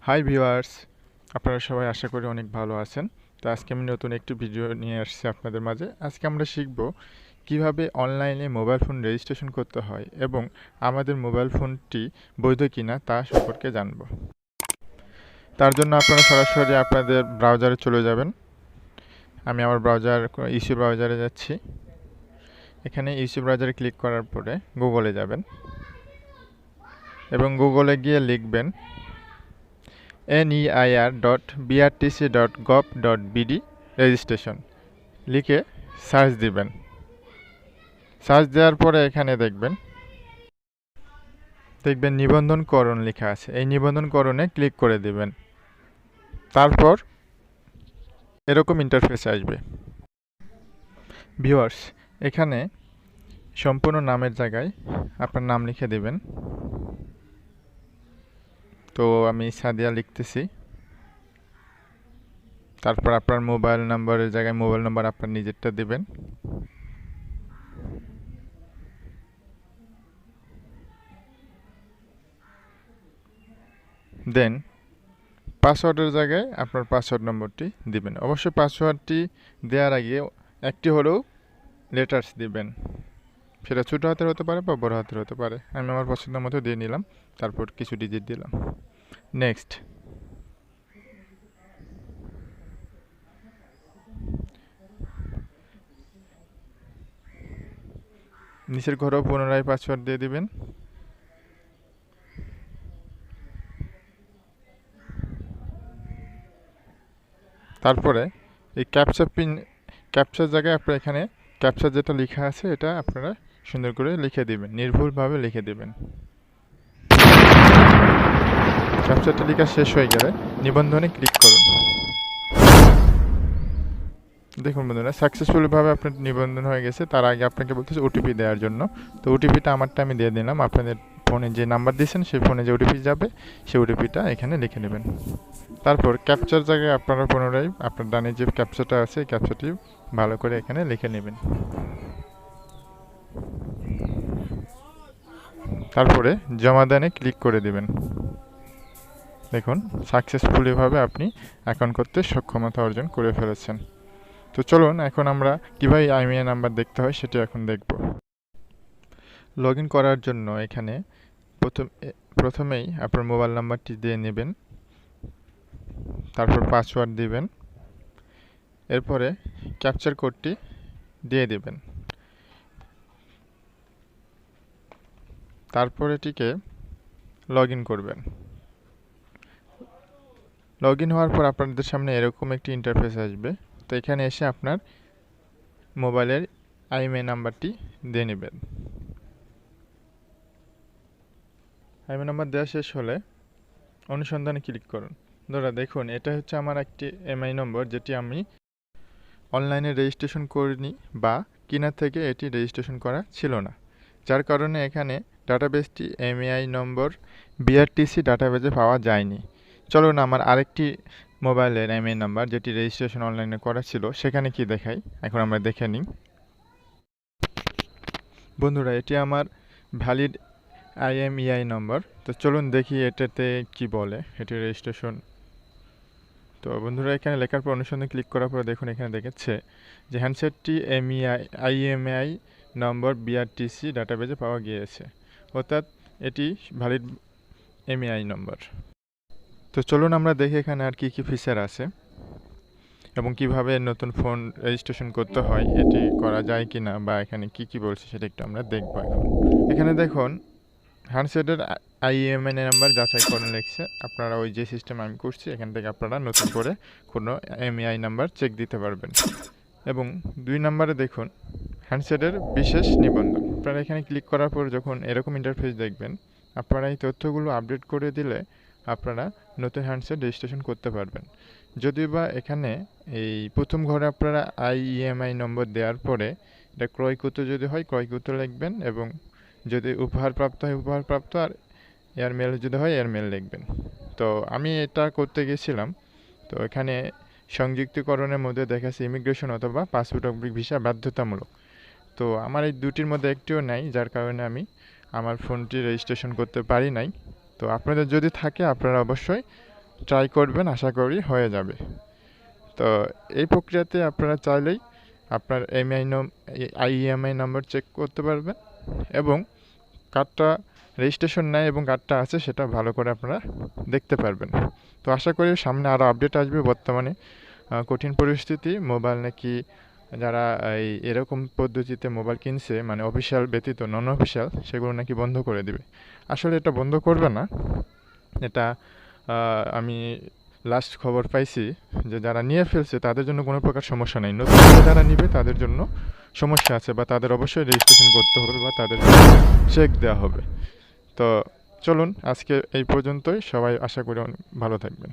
Hi viewers, আপনারা সবাই আশা করি অনেক ভালো আছেন। তো আজকে আমি নতুন একটি ভিডিও নিয়ে আসছি আপনাদের মাঝে। আজকে আমরা শিখব কিভাবে অনলাইনে মোবাইল ফোন রেজিস্ট্রেশন করতে হয় এবং আমাদের মোবাইল ফোনটি বৈধ কিনা তা সম্পর্কে জানব। তার জন্য আপনারা সরাসরি আপনাদের ব্রাউজারে চলে যাবেন। আমি আমার ইসি ব্রাউজারে যাচ্ছি। এখানে ইসি ব্রাউজারে ক্লিক করার পরে গুগলে যাবেন এবং গুগলে গিয়ে লিখবেন neir.brtc.gov.bd রেজিস্ট্রেশন লিখে সার্চ দিবেন। সার্চ দেওয়ার পরে এখানে দেখবেন নিবন্ধনকরণ লেখা আছে। এই নিবন্ধনকরণে ক্লিক করে দিবেন। তারপর এরকম ইন্টারফেস আসবে। ভিউয়ার্স, এখানে সম্পূর্ণ নামের জায়গায় আপনার নাম লিখে দিবেন। তো আমি সাদিয়া লিখতেছি। তারপর আপনার মোবাইল নাম্বারের জায়গায় মোবাইল নাম্বার আপনার নিজেরটা দিবেন। দেন পাসওয়ার্ডের জায়গায় আপনার পাসওয়ার্ড নম্বরটি দিবেন। অবশ্যই পাসওয়ার্ডটি দেওয়ার আগে একটি হলেও লেটার্স দিবেন। সেটা ছোটো হাতের হতে পারে বা বড় হাতের হতে পারে। আমি আমার পছন্দ মতো দিয়ে নিলাম, তারপর কিছু ডিজিট দিলাম। নেক্সট। নিচের ঘরেও পুনরায় পাসওয়ার্ড দিয়ে দিবেন। তারপরে এই ক্যাপচার জায়গায় আপনার এখানে ক্যাপচার যেটা লেখা আছে এটা আপনারা সুন্দর করে লিখে দিবেন, নির্ভুলভাবে লিখে দিবেন। ক্যাপচারটি লেখা শেষ হয়ে গেলে নিবন্ধনে ক্লিক করুন। দেখুন বন্ধুরা, সাকসেসফুলভাবে আপনার নিবন্ধন হয়ে গেছে। তার আগে আপনাকে বলতেছে ওটিপি দেওয়ার জন্য। তো ওটিপিটা আমারটা আমি দিয়ে দিলাম। আপনাদের ফোনে যে নাম্বার দিয়েছেন সেই ফোনে যে ওটিপি যাবে সেই ওটিপিটা এখানে লিখে নেবেন। তারপর ক্যাপচার জায়গায় আপনারা পুনরায় আপনার ডানে যে ক্যাপচারটা আছে ক্যাপচারটি ভালো করে এখানে লিখে নেবেন। তারপরে জমা দানে ক্লিক করে দিবেন। দেখুন, সাকসেসফুলিভাবে আপনি অ্যাকাউন্ট করতে সক্ষমতা অর্জন করে ফেলেছেন। তো চলুন এখন আমরা কীভাবে আইএমইআই নাম্বার দেখতে হয় সেটা এখন দেখব। লগ ইন করার জন্য এখানে প্রথমেই আপনার মোবাইল নাম্বারটি দিয়ে নেবেন, তারপর পাসওয়ার্ড দিবেন, এরপরে ক্যাপচার কোডটি দিয়ে দিবেন। তারপর এটিকে লগ ইন করবেন। লগ ইন হওয়ার পর আপনাদের সামনে এরকম একটি ইন্টারফেস আসবে। তো এখানে এসে আপনার মোবাইলের আইএমইআই নাম্বারটি দিয়ে নেবেন। আইএমইআই নাম্বার দেওয়া শেষ হলে অনুসন্ধানে ক্লিক করুন। ধরা দেখুন, এটা হচ্ছে আমার একটি এমআই নম্বর যেটি আমি অনলাইনে রেজিস্ট্রেশন করিনি বা কিনা থেকে এটি রেজিস্ট্রেশন করা ছিল না, যার কারণে এখানে ডাটাবেসটি এমএআই নম্বর বিআরটিসি ডাটাবেসে পাওয়া যায়নি। চলুন আমার আরেকটি মোবাইলের এমএআই নাম্বার যেটি রেজিস্ট্রেশন অনলাইনে করা ছিল সেখানে কি দেখাই এখন আমরা দেখে নিই। বন্ধুরা, এটি আমার ভ্যালিড আইএমইআই নম্বর। তো চলুন দেখি এটাতে কি বলে এটি রেজিস্ট্রেশন। তো বন্ধুরা, এখানে লেখার পর অনুসন্ধানে ক্লিক করার পর দেখুন এখানে দেখাচ্ছে যে হ্যান্ডসেটটি আইএমআই নম্বর বিআরটিসি ডাটাবেজে পাওয়া গিয়েছে, অর্থাৎ এটি ভ্যালিড এমইআই নম্বর। তো চলুন আমরা দেখি এখানে আর কি কি ফিচার আছে এবং কিভাবে নতুন ফোন রেজিস্ট্রেশন করতে হয়, এটি করা যায় কি না বা এখানে কি কি বলছে সেটা একটু আমরা দেখব এখন। এখানে দেখুন হ্যান্ডসেটের আইএমআই নাম্বার যাচাই করে লিখছে। আপনারা ওই যে সিস্টেম আমি করছি এখান থেকে আপনারা নতুন করে কোনো এমইআই নাম্বার চেক দিতে পারবেন। এবং 2 নম্বরে দেখুন হ্যান্ডসেটের বিশেষ নিবন্ধন। আপনারা এখানে ক্লিক করার পর যখন এরকম ইন্টারফেস দেখবেন, আপনারা এই তথ্যগুলো আপডেট করে দিলে আপনারা নতুন হ্যান্ডসেট রেজিস্ট্রেশন করতে পারবেন। যদিও বা এখানে এই প্রথম ঘরে আপনারা আইএমআই নম্বর দেওয়ার পরে এটা ক্রয়কৃত যদি হয় ক্রয়কৃত লিখবেন, এবং যদি উপহারপ্রাপ্ত হয় উপহারপ্রাপ্ত, আর এয়ারমেল যদি হয় এয়ারমেল লিখবেন। তো আমি এটা করতে গেছিলাম, তো এখানে সংযুক্তিকরণের মধ্যে দেখাচ্ছে ইমিগ্রেশন অথবা পাসপোর্ট ভিসা বাধ্যতামূলক। তো আমার এই দুটির মধ্যে একটিও নাই, যার কারণে আমি আমার ফোনটি রেজিস্ট্রেশন করতে পারি নাই। তো আপনাদের যদি থাকে আপনারা অবশ্যই ট্রাই করবেন, আশা করি হয়ে যাবে। তো এই প্রক্রিয়াতে আপনারা চাইলেই আপনার ইএমআই নাম্বার চেক করতে পারবেন এবং কার্ডটা রেজিস্ট্রেশন নেয় এবং কার্ডটা আছে সেটা ভালো করে আপনারা দেখতে পারবেন। তো আশা করি সামনে আরও আপডেট আসবে। বর্তমানে কঠিন পরিস্থিতি, মোবাইল নাকি যারা এরকম পদ্ধতিতে মোবাইল কিনছে মানে অফিসিয়াল ব্যতীত নন অফিসিয়াল, সেগুলো নাকি বন্ধ করে দিবে। আসলে এটা বন্ধ করবে না, এটা আমি লাস্ট খবর পাইছি যে যারা নিয়ে ফেলছে তাদের জন্য কোনো প্রকার সমস্যা নেই। নতুন করে যারা নিবে তাদের জন্য সমস্যা আছে, বা তাদের অবশ্যই রেজিস্ট্রেশন করতে হবে বা তাদের চেক দেওয়া হবে। তো চলুন আজকে এই পর্যন্তই, সবাই আশা করি ভালো থাকবেন।